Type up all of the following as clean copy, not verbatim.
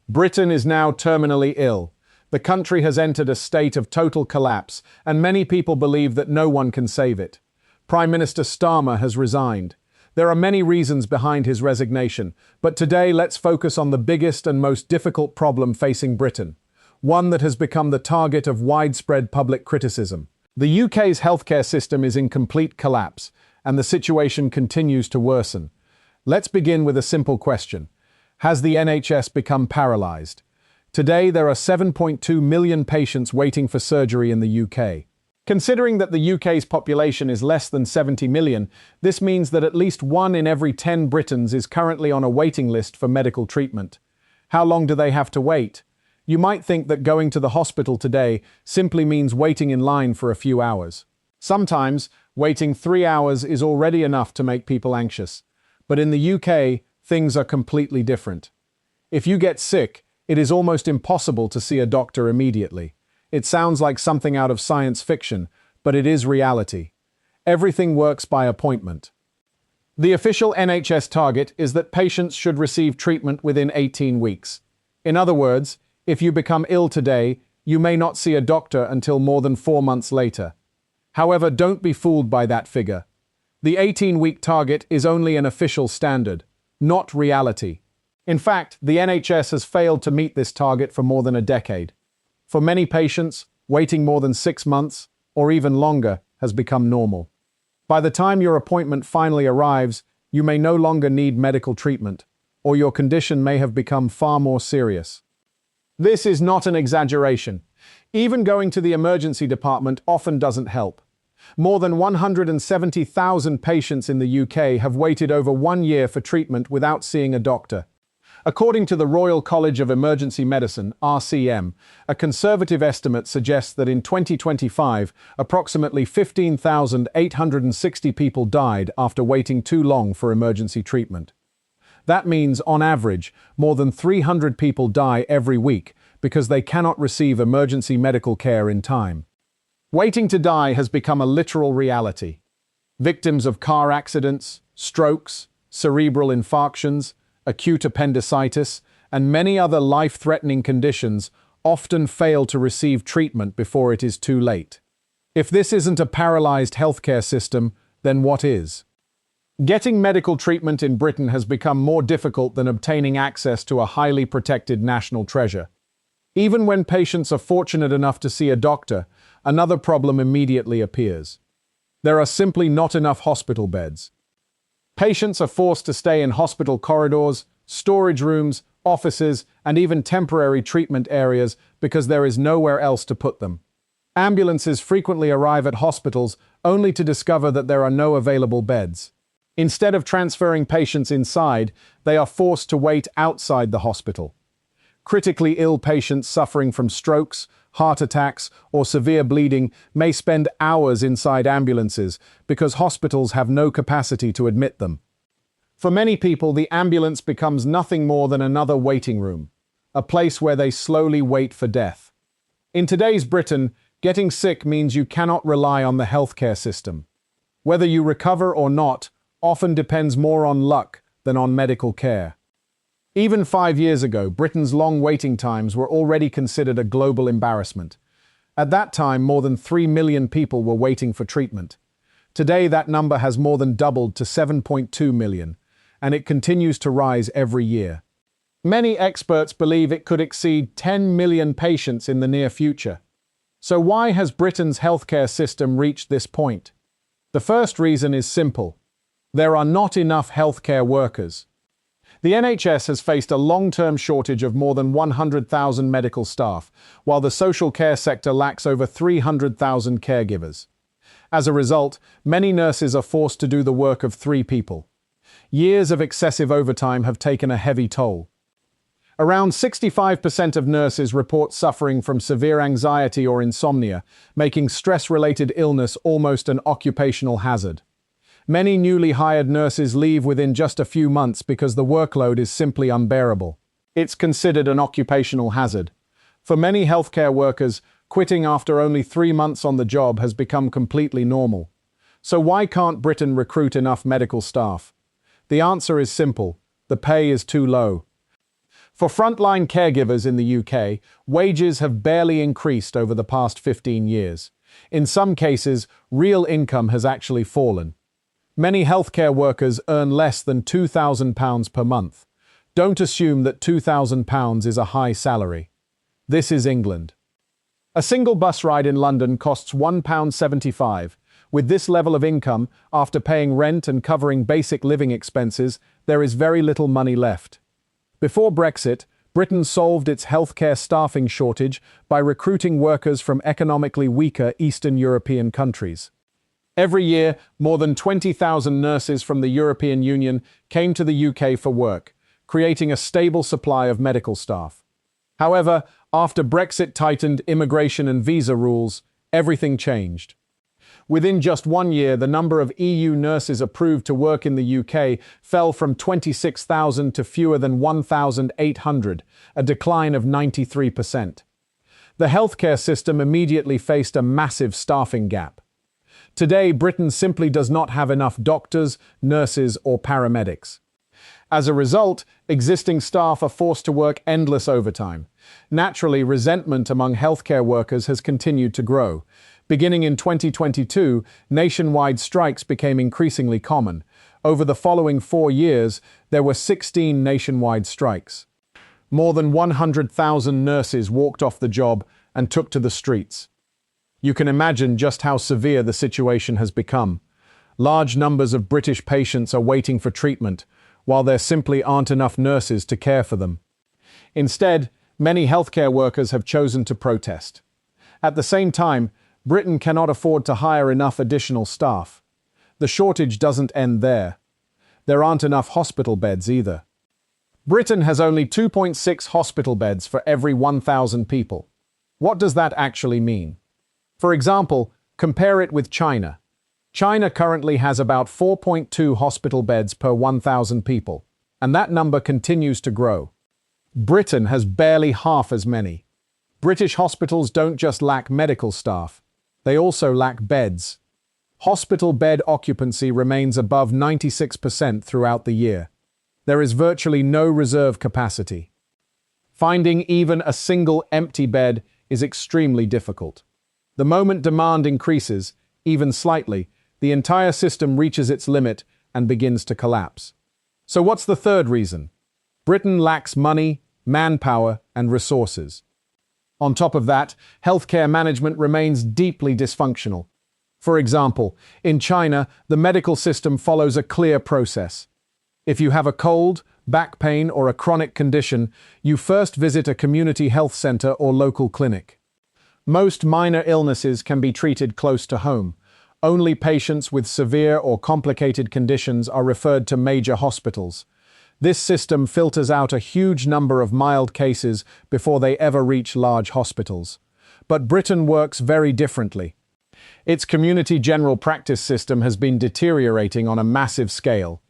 Britain is now terminally ill. The country has entered a state of total collapse, and many people believe that no one can save it. Prime Minister Starmer has resigned. There are many reasons behind his resignation, but today let's focus on the biggest and most difficult problem facing Britain, one that has become the target of widespread public criticism. The UK's healthcare system is in complete collapse, and the situation continues to worsen. Let's begin with a simple question. Has the NHS become paralysed? Today, there are 7.2 million patients waiting for surgery in the UK. Considering that the UK's population is less than 70 million, this means that at least 1 in every 10 Britons is currently on a waiting list for medical treatment. How long do they have to wait? You might think that going to the hospital today simply means waiting in line for a few hours. Sometimes, waiting 3 hours is already enough to make people anxious. But in the UK, things are completely different. If you get sick, it is almost impossible to see a doctor immediately. It sounds like something out of science fiction, but it is reality. Everything works by appointment. The official NHS target is that patients should receive treatment within 18 weeks. In other words, if you become ill today, you may not see a doctor until more than 4 months later. However, don't be fooled by that figure. The 18-week target is only an official standard, not reality. In fact, the NHS has failed to meet this target for more than a decade. For many patients, waiting more than 6 months, or even longer, has become normal. By the time your appointment finally arrives, you may no longer need medical treatment, or your condition may have become far more serious. This is not an exaggeration. Even going to the emergency department often doesn't help. More than 170,000 patients in the UK have waited over 1 year for treatment without seeing a doctor. According to the Royal College of Emergency Medicine, RCM, a conservative estimate suggests that in 2025, approximately 15,860 people died after waiting too long for emergency treatment. That means, on average, more than 300 people die every week because they cannot receive emergency medical care in time. Waiting to die has become a literal reality. Victims of car accidents, strokes, cerebral infarctions, acute appendicitis, and many other life-threatening conditions often fail to receive treatment before it is too late. If this isn't a paralyzed healthcare system, then what is? Getting medical treatment in Britain has become more difficult than obtaining access to a highly protected national treasure. Even when patients are fortunate enough to see a doctor, another problem immediately appears. There are simply not enough hospital beds. Patients are forced to stay in hospital corridors, storage rooms, offices, and even temporary treatment areas because there is nowhere else to put them. Ambulances frequently arrive at hospitals only to discover that there are no available beds. Instead of transferring patients inside, they are forced to wait outside the hospital. Critically ill patients suffering from strokes, heart attacks, or severe bleeding may spend hours inside ambulances because hospitals have no capacity to admit them. For many people, the ambulance becomes nothing more than another waiting room, a place where they slowly wait for death. In today's Britain, getting sick means you cannot rely on the healthcare system. Whether you recover or not often depends more on luck than on medical care. Even 5 years ago, Britain's long waiting times were already considered a global embarrassment. At that time, more than 3 million people were waiting for treatment. Today, that number has more than doubled to 7.2 million, and it continues to rise every year. Many experts believe it could exceed 10 million patients in the near future. So why has Britain's healthcare system reached this point? The first reason is simple. There are not enough healthcare workers. The NHS has faced a long-term shortage of more than 100,000 medical staff, while the social care sector lacks over 300,000 caregivers. As a result, many nurses are forced to do the work of 3 people. Years of excessive overtime have taken a heavy toll. Around 65% of nurses report suffering from severe anxiety or insomnia, making stress-related illness almost an occupational hazard. Many newly hired nurses leave within just a few months because the workload is simply unbearable. It's considered an occupational hazard. For many healthcare workers, quitting after only 3 months on the job has become completely normal. So why can't Britain recruit enough medical staff? The answer is simple: the pay is too low. For frontline caregivers in the UK, wages have barely increased over the past 15 years. In some cases, real income has actually fallen. Many healthcare workers earn less than £2,000 per month. Don't assume that £2,000 is a high salary. This is England. A single bus ride in London costs £1.75. With this level of income, after paying rent and covering basic living expenses, there is very little money left. Before Brexit, Britain solved its healthcare staffing shortage by recruiting workers from economically weaker Eastern European countries. Every year, more than 20,000 nurses from the European Union came to the UK for work, creating a stable supply of medical staff. However, after Brexit tightened immigration and visa rules, everything changed. Within just 1 year, the number of EU nurses approved to work in the UK fell from 26,000 to fewer than 1,800, a decline of 93%. The healthcare system immediately faced a massive staffing gap. Today, Britain simply does not have enough doctors, nurses, or paramedics. As a result, existing staff are forced to work endless overtime. Naturally, resentment among healthcare workers has continued to grow. Beginning in 2022, nationwide strikes became increasingly common. Over the following 4 years, there were 16 nationwide strikes. More than 100,000 nurses walked off the job and took to the streets. You can imagine just how severe the situation has become. Large numbers of British patients are waiting for treatment, while there simply aren't enough nurses to care for them. Instead, many healthcare workers have chosen to protest. At the same time, Britain cannot afford to hire enough additional staff. The shortage doesn't end there. There aren't enough hospital beds either. Britain has only 2.6 hospital beds for every 1,000 people. What does that actually mean? For example, compare it with China. China currently has about 4.2 hospital beds per 1,000 people, and that number continues to grow. Britain has barely half as many. British hospitals don't just lack medical staff, they also lack beds. Hospital bed occupancy remains above 96% throughout the year. There is virtually no reserve capacity. Finding even a single empty bed is extremely difficult. The moment demand increases, even slightly, the entire system reaches its limit and begins to collapse. So what's the third reason? Britain lacks money, manpower, and resources. On top of that, healthcare management remains deeply dysfunctional. For example, in China, the medical system follows a clear process. If you have a cold, back pain, or a chronic condition, you first visit a community health center or local clinic. Most minor illnesses can be treated close to home. Only patients with severe or complicated conditions are referred to major hospitals. This system filters out a huge number of mild cases before they ever reach large hospitals. But Britain works very differently. Its community general practice system has been deteriorating on a massive scale.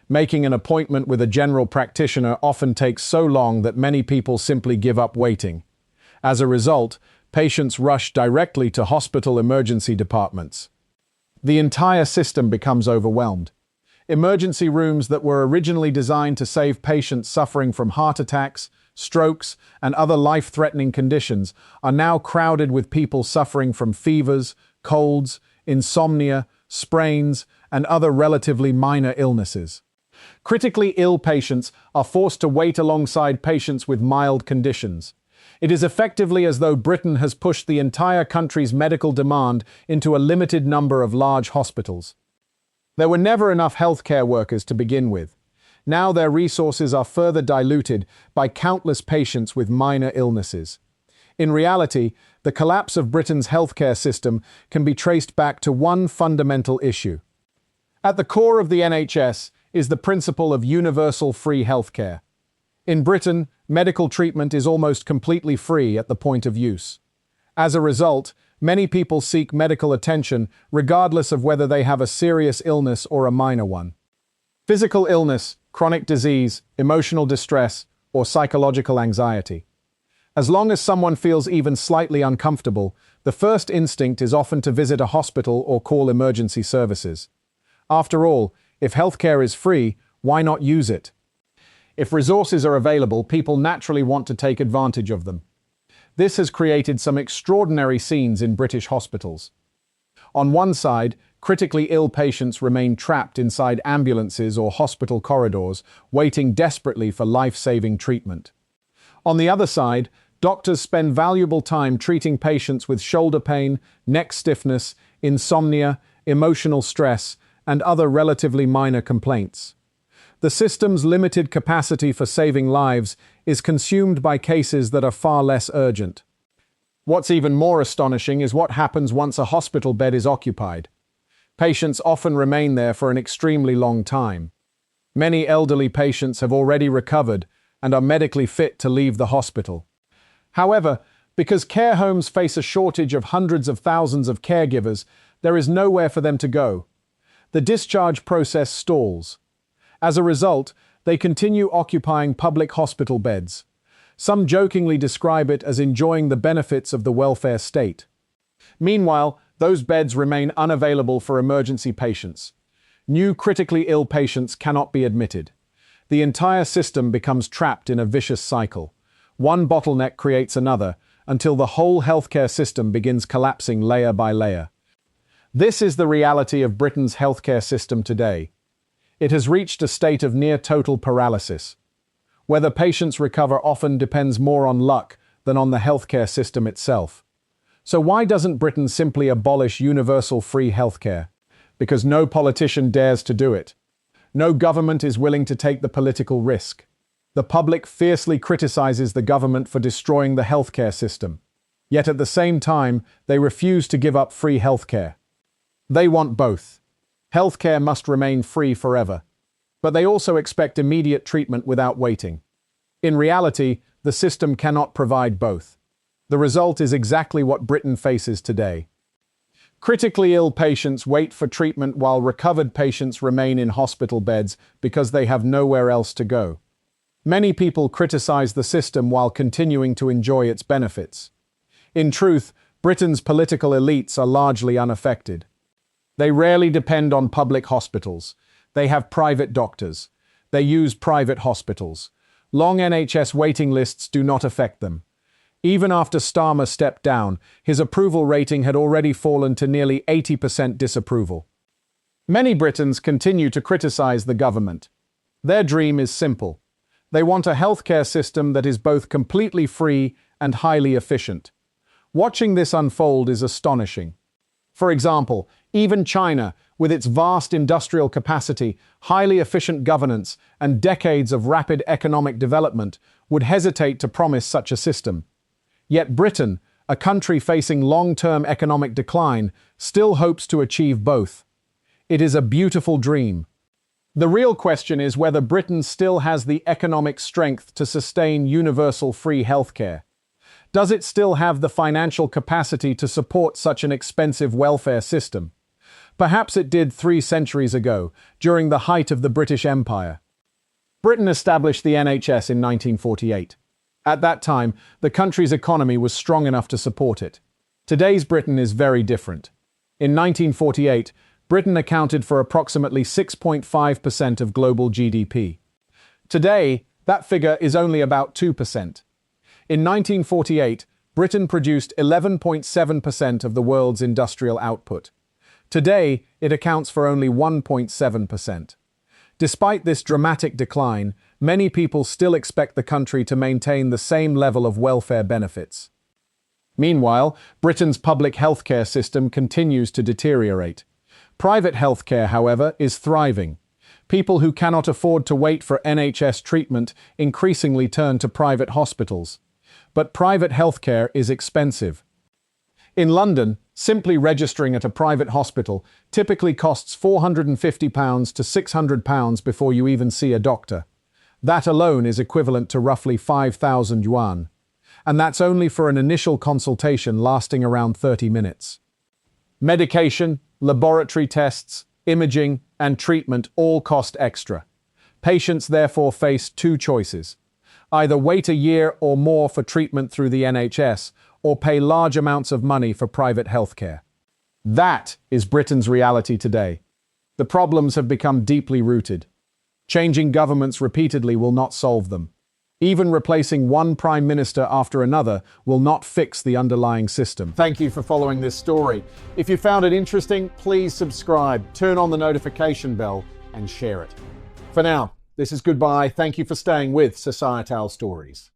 Making an appointment with a general practitioner often takes so long that many people simply give up waiting. As a result, patients rush directly to hospital emergency departments. The entire system becomes overwhelmed. Emergency rooms that were originally designed to save patients suffering from heart attacks, strokes, and other life-threatening conditions are now crowded with people suffering from fevers, colds, insomnia, sprains, and other relatively minor illnesses. Critically ill patients are forced to wait alongside patients with mild conditions. It is effectively as though Britain has pushed the entire country's medical demand into a limited number of large hospitals. There were never enough healthcare workers to begin with. Now their resources are further diluted by countless patients with minor illnesses. In reality, the collapse of Britain's healthcare system can be traced back to one fundamental issue. At the core of the NHS is the principle of universal free healthcare. In Britain, medical treatment is almost completely free at the point of use. As a result, many people seek medical attention regardless of whether they have a serious illness or a minor one. Physical illness, chronic disease, emotional distress, or psychological anxiety. As long as someone feels even slightly uncomfortable, the first instinct is often to visit a hospital or call emergency services. After all, if healthcare is free, why not use it? If resources are available, people naturally want to take advantage of them. This has created some extraordinary scenes in British hospitals. On one side, critically ill patients remain trapped inside ambulances or hospital corridors, waiting desperately for life-saving treatment. On the other side, doctors spend valuable time treating patients with shoulder pain, neck stiffness, insomnia, emotional stress, and other relatively minor complaints. The system's limited capacity for saving lives is consumed by cases that are far less urgent. What's even more astonishing is what happens once a hospital bed is occupied. Patients often remain there for an extremely long time. Many elderly patients have already recovered and are medically fit to leave the hospital. However, because care homes face a shortage of hundreds of thousands of caregivers, there is nowhere for them to go. The discharge process stalls. As a result, they continue occupying public hospital beds. Some jokingly describe it as enjoying the benefits of the welfare state. Meanwhile, those beds remain unavailable for emergency patients. New critically ill patients cannot be admitted. The entire system becomes trapped in a vicious cycle. One bottleneck creates another, until the whole healthcare system begins collapsing layer by layer. This is the reality of Britain's healthcare system today. It has reached a state of near total paralysis. Whether patients recover often depends more on luck than on the healthcare system itself. So why doesn't Britain simply abolish universal free healthcare? Because no politician dares to do it. No government is willing to take the political risk. The public fiercely criticizes the government for destroying the healthcare system. Yet at the same time, they refuse to give up free healthcare. They want both. Healthcare must remain free forever. But they also expect immediate treatment without waiting. In reality, the system cannot provide both. The result is exactly what Britain faces today. Critically ill patients wait for treatment while recovered patients remain in hospital beds because they have nowhere else to go. Many people criticize the system while continuing to enjoy its benefits. In truth, Britain's political elites are largely unaffected. They rarely depend on public hospitals. They have private doctors. They use private hospitals. Long NHS waiting lists do not affect them. Even after Starmer stepped down, his approval rating had already fallen to nearly 80% disapproval. Many Britons continue to criticize the government. Their dream is simple. They want a healthcare system that is both completely free and highly efficient. Watching this unfold is astonishing. For example, even China, with its vast industrial capacity, highly efficient governance, and decades of rapid economic development, would hesitate to promise such a system. Yet Britain, a country facing long-term economic decline, still hopes to achieve both. It is a beautiful dream. The real question is whether Britain still has the economic strength to sustain universal free healthcare. Does it still have the financial capacity to support such an expensive welfare system? Perhaps it did 3 centuries ago, during the height of the British Empire. Britain established the NHS in 1948. At that time, the country's economy was strong enough to support it. Today's Britain is very different. In 1948, Britain accounted for approximately 6.5% of global GDP. Today, that figure is only about 2%. In 1948, Britain produced 11.7% of the world's industrial output. Today, it accounts for only 1.7%. Despite this dramatic decline, many people still expect the country to maintain the same level of welfare benefits. Meanwhile, Britain's public healthcare system continues to deteriorate. Private healthcare, however, is thriving. People who cannot afford to wait for NHS treatment increasingly turn to private hospitals. But private healthcare is expensive. In London, simply registering at a private hospital typically costs £450 to £600 before you even see a doctor. That alone is equivalent to roughly 5,000 yuan. And that's only for an initial consultation lasting around 30 minutes. Medication, laboratory tests, imaging, and treatment all cost extra. Patients therefore face 2 choices. Either wait a year or more for treatment through the NHS, or pay large amounts of money for private healthcare. That is Britain's reality today. The problems have become deeply rooted. Changing governments repeatedly will not solve them. Even replacing one prime minister after another will not fix the underlying system. Thank you for following this story. If you found it interesting, please subscribe, turn on the notification bell, and share it. For now, this is goodbye. Thank you for staying with Societale Stories.